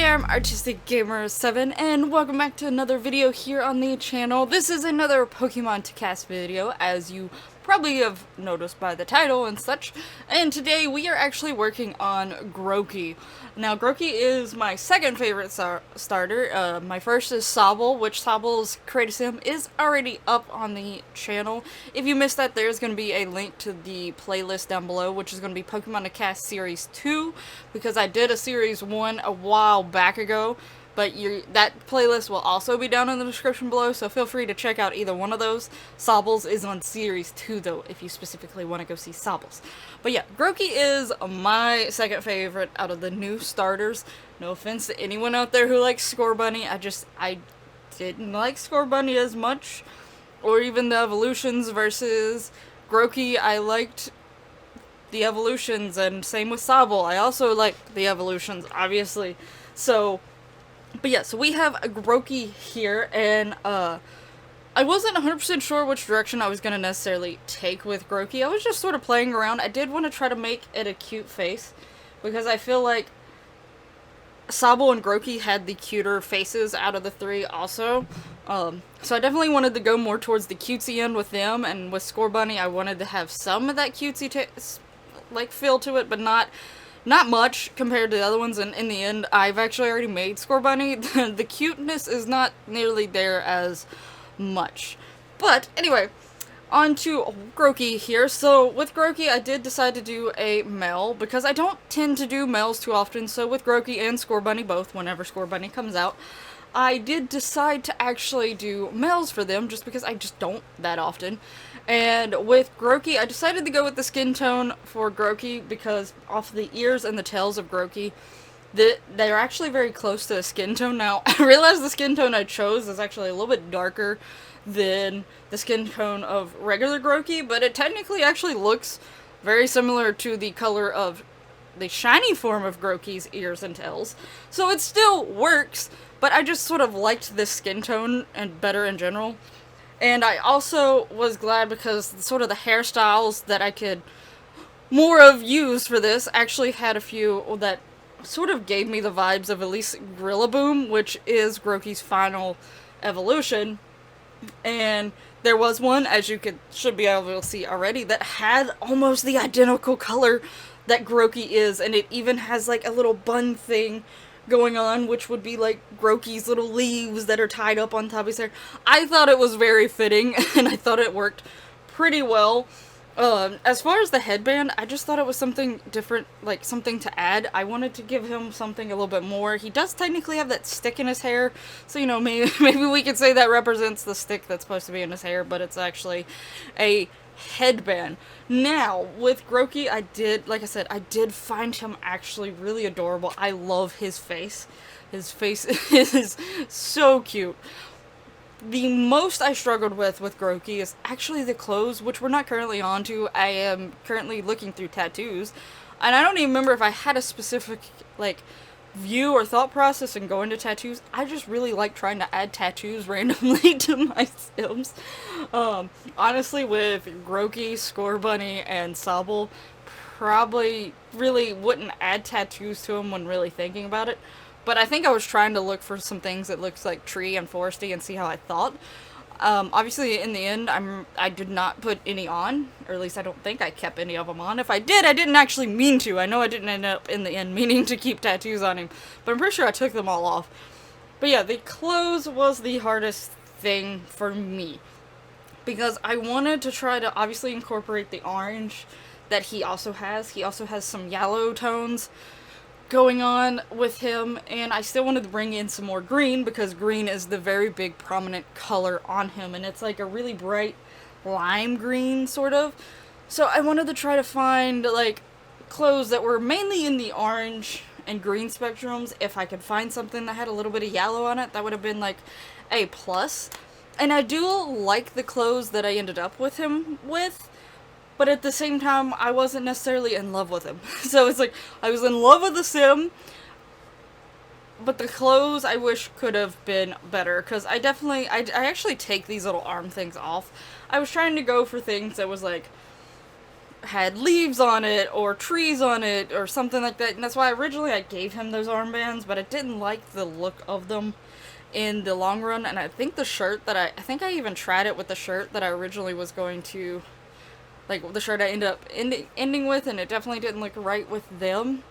there, I'm Artistic Gamer 7 and welcome back to another video here on the channel. This is another Pokemon to CAS video, as you probably have noticed by the title and such. And today we are actually working on Grookey. Now, Grookey is my second favorite starter. My first is Sobble, which Sobble's creative sim is already up on the channel. If you missed that, there's going to be a link to the playlist down below, which is going to be Pokemon to CAS Series 2, because I did a Series 1 a while back ago. But that playlist will also be down in the description below, so feel free to check out either one of those. Sobble's is on Series 2, though, if you specifically want to go see Sobble's. But yeah, Grookey is my second favorite out of the new starters. No offense to anyone out there who likes Scorbunny, I didn't like Scorbunny as much. Or even the evolutions versus Grookey. I liked the evolutions, and same with Sobble. I also liked the evolutions, obviously. But yeah, so we have a Grookey here, and I wasn't 100% sure which direction I was going to necessarily take with Grookey. I was just sort of playing around. I did want to try to make it a cute face, because I feel like Sobble and Grookey had the cuter faces out of the three also. So I definitely wanted to go more towards the cutesy end with them, and with Scorbunny I wanted to have some of that cutesy feel to it, but not much compared to the other ones, and in the end, I've actually already made Scorbunny. The cuteness is not nearly there as much. But, anyway, on to Grookey here. So, with Grookey, I did decide to do a male, because I don't tend to do males too often, so with Grookey and Scorbunny both, whenever Scorbunny comes out, I did decide to actually do males for them, just because I just don't that often. And with Grookey, I decided to go with the skin tone for Grookey, because off the ears and the tails of Grookey, they're actually very close to the skin tone. Now, I realize the skin tone I chose is actually a little bit darker than the skin tone of regular Grookey, but it technically actually looks very similar to the color of the shiny form of Grookey's ears and tails. So it still works, but I just sort of liked this skin tone and better in general. And I also was glad because sort of the hairstyles that I could more of use for this actually had a few that sort of gave me the vibes of at least Grillaboom, which is Grookey's final evolution. And there was one, as you should be able to see already, that had almost the identical color that Grookey is, and it even has like a little bun thing going on, which would be like Grookey's little leaves that are tied up on top of his hair. I thought it was very fitting, and I thought it worked pretty well. As far as the headband, I just thought it was something different, like something to add. I wanted to give him something a little bit more. He does technically have that stick in his hair, so, you know, maybe we could say that represents the stick that's supposed to be in his hair, but it's actually a headband. Now, with Grookey, like I said, I did find him actually really adorable. I love his face. His face is so cute. The most I struggled with Grookey is actually the clothes, which we're not currently on to. I am currently looking through tattoos, and I don't even remember if I had a specific, like, view or thought process in going to tattoos. I just really like trying to add tattoos randomly to my sims. Honestly, with Grookey, Scorbunny, and Sobble, probably really wouldn't add tattoos to them when really thinking about it. But I think I was trying to look for some things that looks like tree and foresty and see how I thought. Obviously, in the end, I did not put any on, or at least I don't think I kept any of them on. If I did, I didn't actually mean to. I know I didn't end up, in the end, meaning to keep tattoos on him, but I'm pretty sure I took them all off. But yeah, the clothes was the hardest thing for me, because I wanted to try to obviously incorporate the orange that he also has. He also has some yellow tones going on with him, and I still wanted to bring in some more green, because green is the very big prominent color on him, and it's like a really bright lime green, sort of. So I wanted to try to find, like, clothes that were mainly in the orange and green spectrums. If I could find something that had a little bit of yellow on it, that would have been, like, a plus. And I do like the clothes that I ended up with him with, but at the same time, I wasn't necessarily in love with him. So it's like, I was in love with the sim, but the clothes I wish could have been better, because I actually take these little arm things off. I was trying to go for things that was like had leaves on it or trees on it or something like that, and that's why originally I gave him those armbands, but I didn't like the look of them in the long run. And I think the shirt that I think I even tried it with the shirt that I originally was going to, like the shirt I ended up ending with, and it definitely didn't look right with them.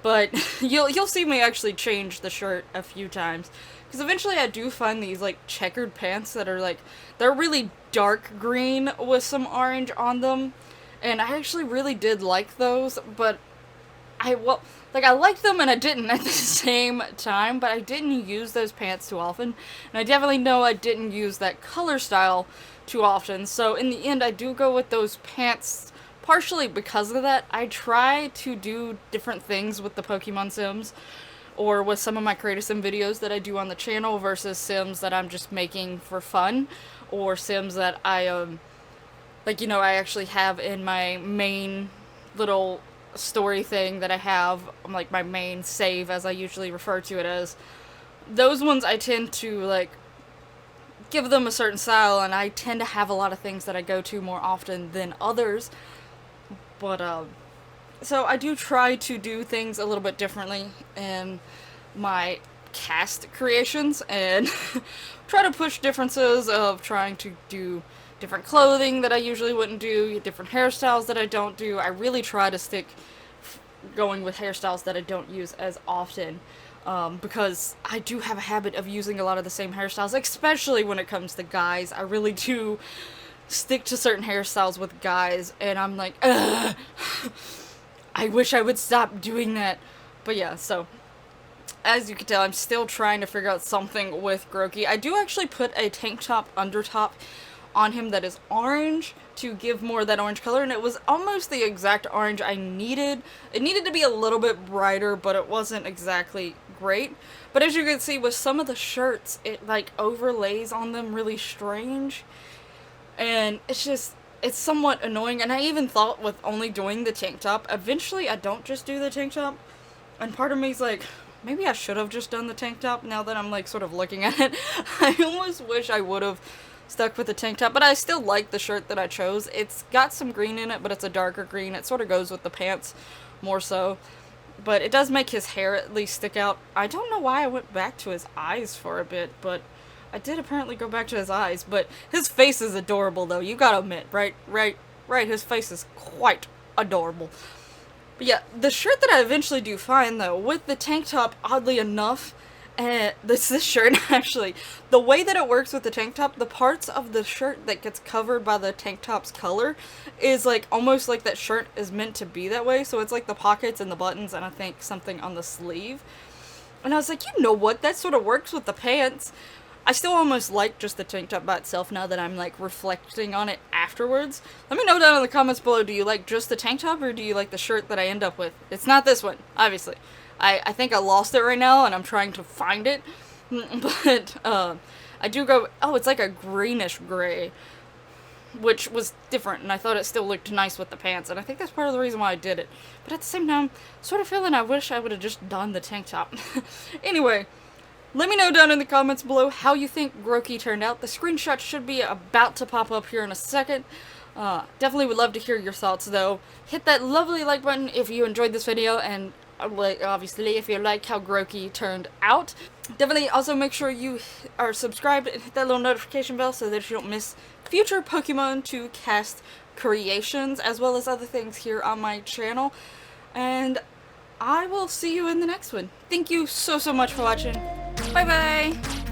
But you'll see me actually change the shirt a few times, because eventually I do find these like checkered pants that are like, they're really dark green with some orange on them, and I actually really did like those. But I liked them and I didn't at the same time, but I didn't use those pants too often, and I definitely know I didn't use that color style too often. So in the end, I do go with those pants. Partially because of that. I try to do different things with the Pokemon Sims, or with some of my Create a Sim videos that I do on the channel, versus Sims that I'm just making for fun, or Sims that I, like, you know, I actually have in my main little story thing that I have, like my main save, as I usually refer to it as. Those ones I tend to, like, give them a certain style, and I tend to have a lot of things that I go to more often than others. But, so I do try to do things a little bit differently in my cast creations, and try to push differences of trying to do different clothing that I usually wouldn't do, different hairstyles that I don't do. I really try to stick going with hairstyles that I don't use as often, because I do have a habit of using a lot of the same hairstyles, especially when it comes to guys. I really do stick to certain hairstyles with guys, and I'm like, ugh, I wish I would stop doing that. But yeah, so as you can tell, I'm still trying to figure out something with Grookey. I do actually put a tank top under top on him that is orange to give more of that orange color, and it was almost the exact orange I needed. It needed to be a little bit brighter, but it wasn't exactly great. But as you can see with some of the shirts, it like overlays on them really strange. And it's somewhat annoying, and I even thought with only doing the tank top, eventually I don't just do the tank top, and part of me's like, maybe I should have just done the tank top now that I'm like sort of looking at it. I almost wish I would have stuck with the tank top, but I still like the shirt that I chose. It's got some green in it, but it's a darker green. It sort of goes with the pants more so, but it does make his hair at least stick out. I don't know why I went back to his eyes for a bit, but I did apparently go back to his eyes. But his face is adorable, though. You gotta admit, right? His face is quite adorable. But yeah, the shirt that I eventually do find, though, with the tank top, oddly enough, this shirt, actually, the way that it works with the tank top, the parts of the shirt that gets covered by the tank top's color is, like, almost like that shirt is meant to be that way. So it's like the pockets and the buttons, and I think something on the sleeve. And I was like, you know what? That sort of works with the pants. I still almost like just the tank top by itself now that I'm, like, reflecting on it afterwards. Let me know down in the comments below, do you like just the tank top, or do you like the shirt that I end up with? It's not this one, obviously. I think I lost it right now, and I'm trying to find it. But, I do go, oh, it's like a greenish gray, which was different, and I thought it still looked nice with the pants, and I think that's part of the reason why I did it. But at the same time, sort of feeling I wish I would have just done the tank top. Anyway, let me know down in the comments below how you think Grookey turned out. The screenshot should be about to pop up here in a second. Definitely would love to hear your thoughts, though. Hit that lovely like button if you enjoyed this video, and obviously if you like how Grookey turned out. Definitely also make sure you are subscribed and hit that little notification bell so that you don't miss future Pokemon to cast creations, as well as other things here on my channel. And I will see you in the next one. Thank you so much for watching. Bye bye!